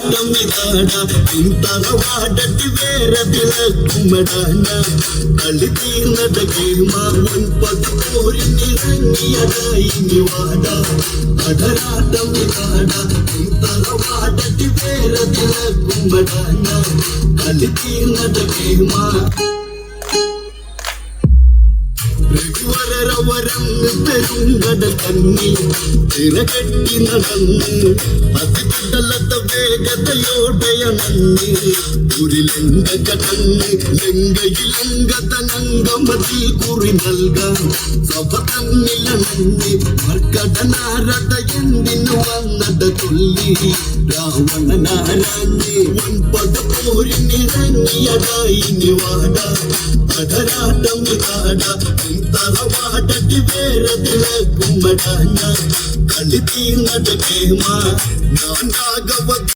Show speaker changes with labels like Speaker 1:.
Speaker 1: തമ്മിതാട തറവാടട്ടി വേറെ വിളക്കുമടാന കളി തീർന്നടകെ മാവൻ പതുപോരിനിറങ്ങിയതായി വാട അടരാട്ടമിതാട തറവാടട്ടി വേറെ വിളക്കുമടാന കളി തീർന്നടകെ മാ പെരുങ്കടൽ കന്നി തിരകെട്ടി നടന്ന് അതികടലത്ത വേഗതയോടെയണഞ്ഞ് ഒരു ലങ്ക കടന്ന് ലങ്കയിലങ്കതനങ്കമതിൽ കുറി നൽകാൻ സഭ തന്നിലണഞ്ഞ് മർക്കടനാരട എന്തിനു വന്നട ചൊല്ലി രാവണനാരാഞ്ഞ് വൻപട പോരിനിറങ്ങിയതായി വാട അടരാട്ടം കാട തറവാടട്ടി വേറെ വിളക്കുമടാന കളി തീർന്നടകേമാ ഞാൻ രാഘവ